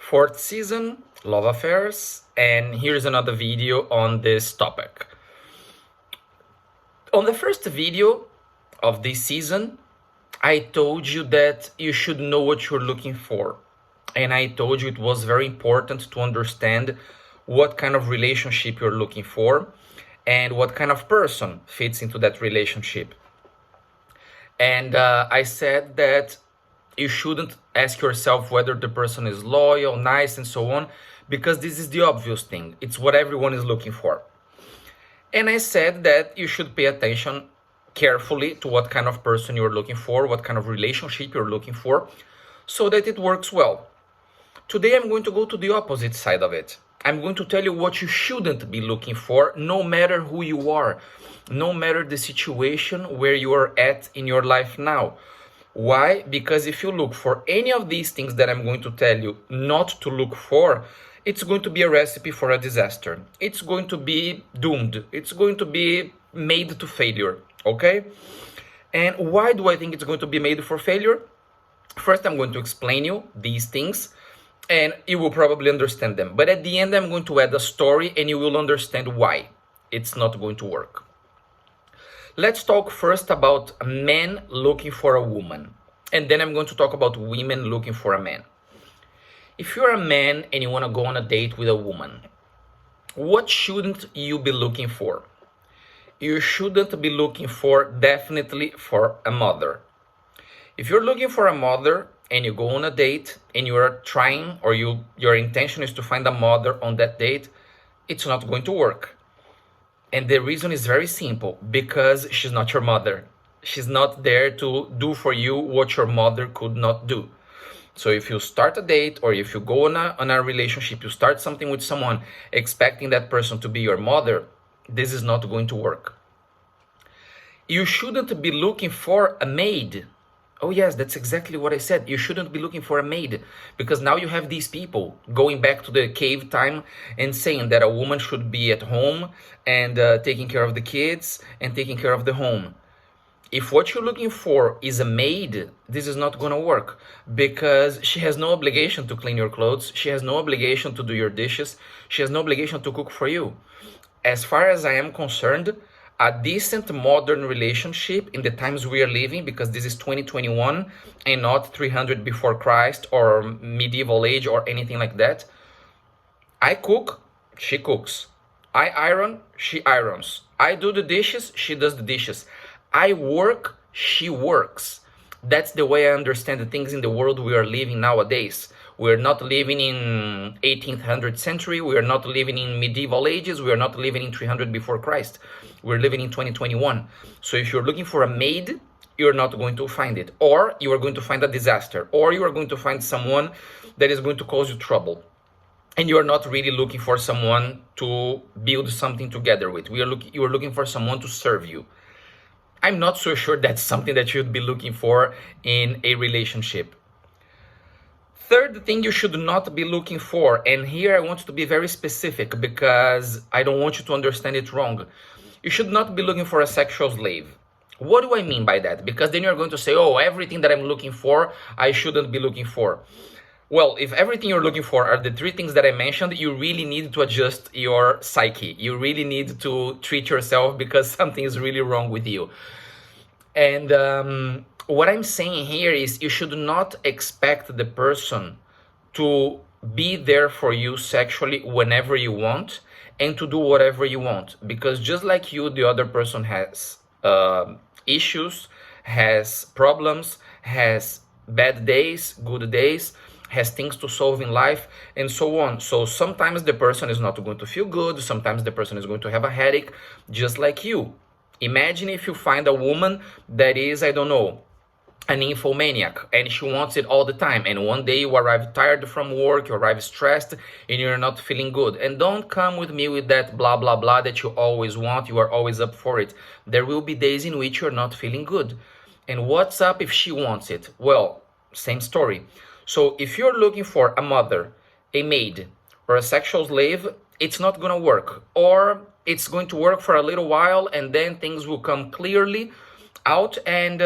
Fourth season, love affairs, and here's another video on this topic. On the first video of this season, I told you that you should know what you're looking for. And I told you it was very important to understand what kind of relationship you're looking for and what kind of person fits into that relationship. And I said that you shouldn't ask yourself whether the person is loyal, nice, and so on, because this is the obvious thing. It's what everyone is looking for. And I said that you should pay attention carefully to what kind of person you're looking for, what kind of relationship you're looking for, so that it works well. Today I'm going to go to the opposite side of it. I'm going to tell you what you shouldn't be looking for, no matter who you are, no matter the situation where you are at in your life now. Why? Because if you look for any of these things that I'm going to tell you not to look for, it's going to be a recipe for a disaster. It's going to be doomed. It's going to be made to failure, okay? And why do I think it's going to be made for failure? First, I'm going to explain you these things, and you will probably understand them. But at the end, I'm going to add a story, and you will understand why it's not going to work. Let's talk first about men looking for a woman, and then I'm going to talk about women looking for a man. If you're a man and you want to go on a date with a woman, what shouldn't you be looking for? You shouldn't be looking for, definitely, for a mother. If you're looking for a mother and you go on a date and you're trying, or your intention is to find a mother on that date, it's not going to work. And the reason is very simple, because she's not your mother. She's not there to do for you what your mother could not do. So if you start a date, or if you go on a relationship, you start something with someone expecting that person to be your mother, this is not going to work. You shouldn't be looking for a maid. Oh yes, that's exactly what I said. You shouldn't be looking for a maid, because now you have these people going back to the cave time and saying that a woman should be at home and taking care of the kids and taking care of the home. If what you're looking for is a maid, this is not going to work, because she has no obligation to clean your clothes. She has no obligation to do your dishes. She has no obligation to cook for you. As far as I am concerned, a decent modern relationship in the times we are living, because this is 2021 and not 300 before Christ or medieval age or anything like that. I cook, she cooks. I iron, she irons. I do the dishes, she does the dishes. I work, she works. That's the way I understand the things in the world we are living nowadays. We're not living in 1800th century. We are not living in medieval ages. We are not living in 300 before Christ. We're living in 2021. So if you're looking for a maid, you're not going to find it. Or you are going to find a disaster. Or you are going to find someone that is going to cause you trouble. And you are not really looking for someone to build something together with. You are looking for someone to serve you. I'm not so sure that's something that you'd be looking for in a relationship. Third thing you should not be looking for, and here I want to be very specific because I don't want you to understand it wrong. You should not be looking for a sexual slave. What do I mean by that? Because then you're going to say, oh, everything that I'm looking for, I shouldn't be looking for. Well, if everything you're looking for are the three things that I mentioned, you really need to adjust your psyche. You really need to treat yourself, because something is really wrong with you. And what I'm saying here is you should not expect the person to be there for you sexually whenever you want and to do whatever you want. Because just like you, the other person has issues, has problems, has bad days, good days, has things to solve in life, and so on. So sometimes the person is not going to feel good. Sometimes the person is going to have a headache, just like you. Imagine if you find a woman that is, I don't know, an infomaniac, and she wants it all the time, and one day you arrive tired from work, you arrive stressed, and you're not feeling good. And don't come with me with that blah blah blah that you always want. You are always up for it. There will be days in which you're not feeling good. And what's up if she wants it? Well, same story. So if you're looking for a mother, a maid, or a sexual slave, it's not gonna work. Or it's going to work for a little while, and then things will come clearly out, and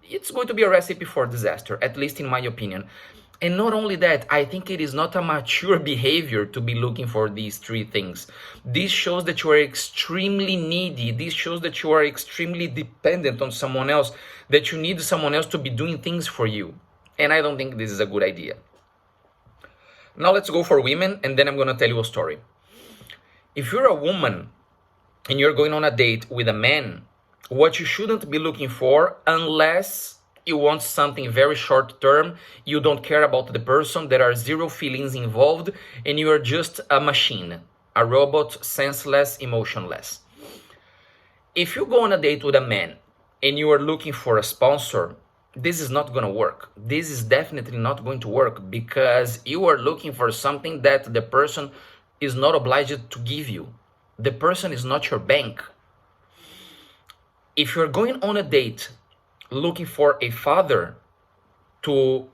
it's going to be a recipe for disaster, at least in my opinion. And not only that, I think it is not a mature behavior to be looking for these three things. This shows that you are extremely needy. This shows that you are extremely dependent on someone else, that you need someone else to be doing things for you. And I don't think this is a good idea. Now let's go for women, and then I'm going to tell you a story. If you're a woman and you're going on a date with a man, what you shouldn't be looking for, unless you want something very short term, you don't care about the person, there are zero feelings involved, and you are just a machine, a robot, senseless, emotionless. If you go on a date with a man and you are looking for a sponsor, this is not going to work. This is definitely not going to work, because you are looking for something that the person is not obliged to give you. The person is not your bank. If you're going on a date looking for a father to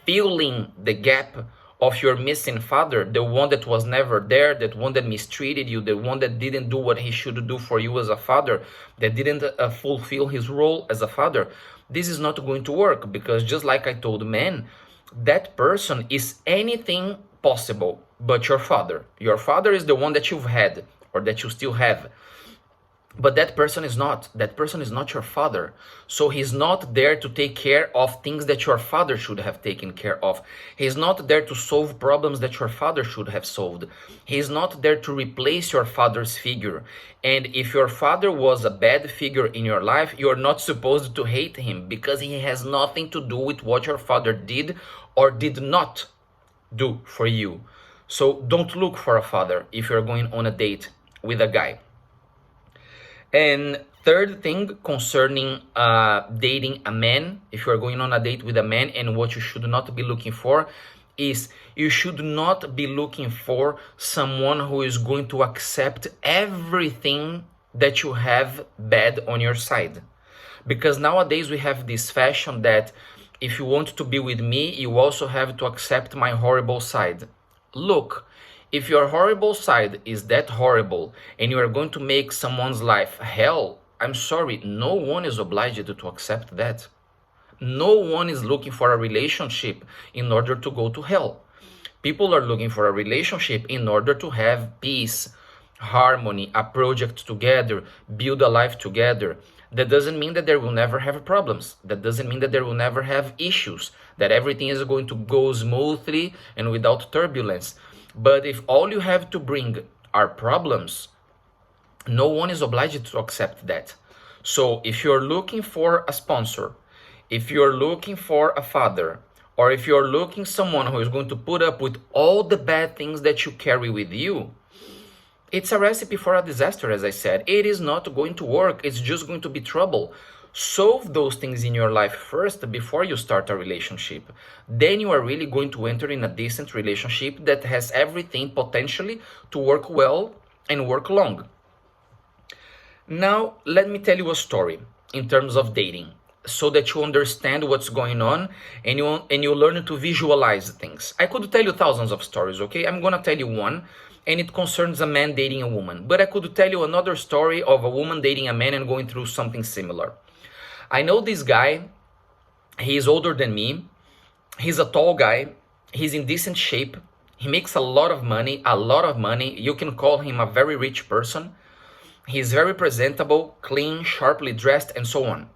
fill in the gap of your missing father, the one that was never there, that one that mistreated you, the one that didn't do what he should do for you as a father, that didn't fulfill his role as a father, this is not going to work, because just like I told men, that person is anything possible but your father. Your father is the one that you've had or that you still have. But that person is not. That person is not your father. So he's not there to take care of things that your father should have taken care of. He's not there to solve problems that your father should have solved. He's not there to replace your father's figure. And if your father was a bad figure in your life, you're not supposed to hate him, because he has nothing to do with what your father did or did not do for you. So don't look for a father if you're going on a date with a guy. And third thing concerning dating a man, if you're going on a date with a man, and what you should not be looking for is, you should not be looking for someone who is going to accept everything that you have bad on your side. Because nowadays we have this fashion that if you want to be with me, you also have to accept my horrible side. Look, if your horrible side is that horrible and you are going to make someone's life hell, I'm sorry, no one is obliged to accept that. No one is looking for a relationship in order to go to hell. People are looking for a relationship in order to have peace, harmony, a project together, build a life together. That doesn't mean that there will never have problems. That doesn't mean that there will never have issues, that everything is going to go smoothly and without turbulence. But if all you have to bring are problems, no one is obliged to accept that. So if you're looking for a sponsor, if you're looking for a father, or if you're looking someone who is going to put up with all the bad things that you carry with you, it's a recipe for a disaster, as I said. It is not going to work. It's just going to be trouble. Solve those things in your life first before you start a relationship. Then you are really going to enter in a decent relationship that has everything potentially to work well and work long. Now, let me tell you a story in terms of dating, so that you understand what's going on and you learn to visualize things. I could tell you thousands of stories, okay? I'm gonna tell you one, and it concerns a man dating a woman. But I could tell you another story of a woman dating a man and going through something similar. I know this guy, he is older than me, he's a tall guy, he's in decent shape, he makes a lot of money, you can call him a very rich person, he's very presentable, clean, sharply dressed, and so on.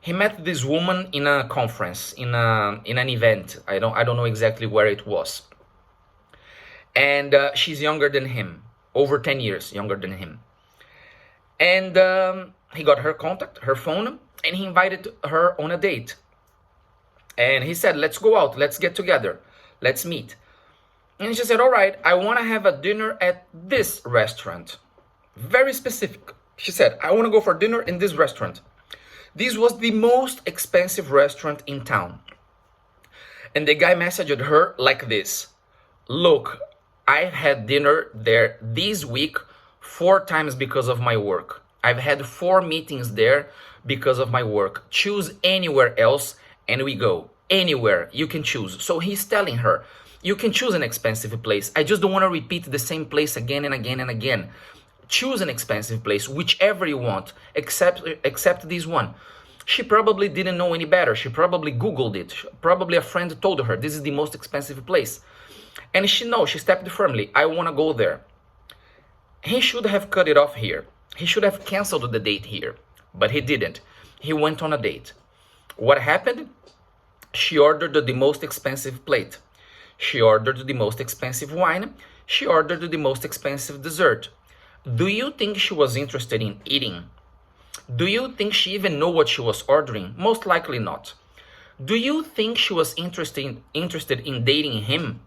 He met this woman in a conference, in an event, I don't know exactly where it was. And she's younger than him, over 10 years younger than him. And he got her contact, her phone, and he invited her on a date. And he said, let's go out, let's get together, let's meet. And she said, all right, I want to have a dinner at this restaurant. Very specific. She said, I want to go for dinner in this restaurant. This was the most expensive restaurant in town. And the guy messaged her like this: look, I had dinner there this week 4 times because of my work. I've had 4 meetings there because of my work. Choose anywhere else and we go. Anywhere you can choose. So he's telling her, you can choose an expensive place. I just don't want to repeat the same place again and again and again. Choose an expensive place, whichever you want, except this one. She probably didn't know any better. She probably Googled it. Probably a friend told her this is the most expensive place. And she stepped firmly. I want to go there. He should have cut it off here. He should have canceled the date here. But he didn't. He went on a date. What happened? She ordered the most expensive plate. She ordered the most expensive wine. She ordered the most expensive dessert. Do you think she was interested in eating? Do you think she even knew what she was ordering? Most likely not. Do you think she was interested in dating him?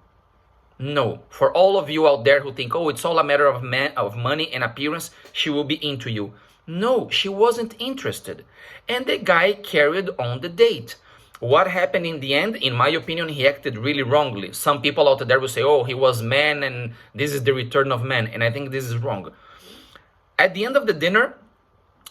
No. For all of you out there who think, oh, it's all a matter of money and appearance, she will be into you. No, she wasn't interested. And the guy carried on the date. What happened in the end? In my opinion, he acted really wrongly. Some people out there will say, oh, he was man and this is the return of man. And I think this is wrong. At the end of the dinner,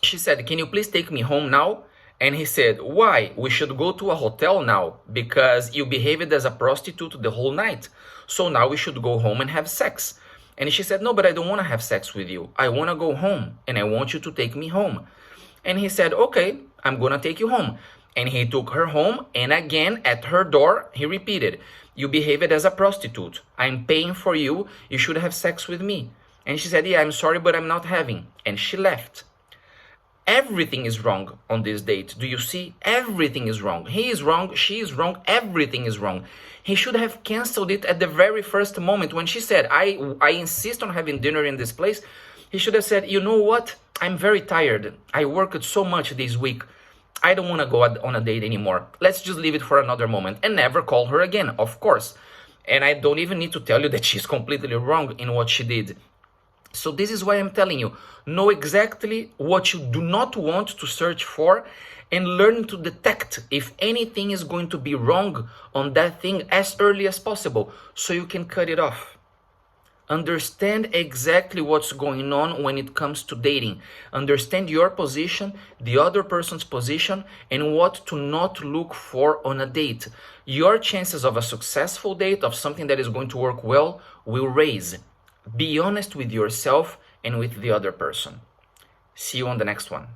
she said, can you please take me home now? And he said, why? We should go to a hotel now because you behaved as a prostitute the whole night. So now we should go home and have sex. And she said, no, but I don't want to have sex with you. I want to go home and I want you to take me home. And he said, okay, I'm going to take you home. And he took her home. And again, at her door, he repeated, you behaved as a prostitute. I'm paying for you. You should have sex with me. And she said, yeah, I'm sorry, but I'm not having. And she left. Everything is wrong on this date. Do you see? Everything is wrong. He is wrong. She is wrong. Everything is wrong. He should have canceled it at the very first moment when she said, I insist on having dinner in this place. He should have said, you know what? I'm very tired. I worked so much this week. I don't want to go on a date anymore. Let's just leave it for another moment and never call her again, of course. And I don't even need to tell you that she's completely wrong in what she did. So this is why I'm telling you, know exactly what you do not want to search for and learn to detect if anything is going to be wrong on that thing as early as possible so you can cut it off. Understand exactly what's going on when it comes to dating. Understand your position, the other person's position, and what to not look for on a date. Your chances of a successful date, of something that is going to work well, will raise. Be honest with yourself and with the other person. See you on the next one.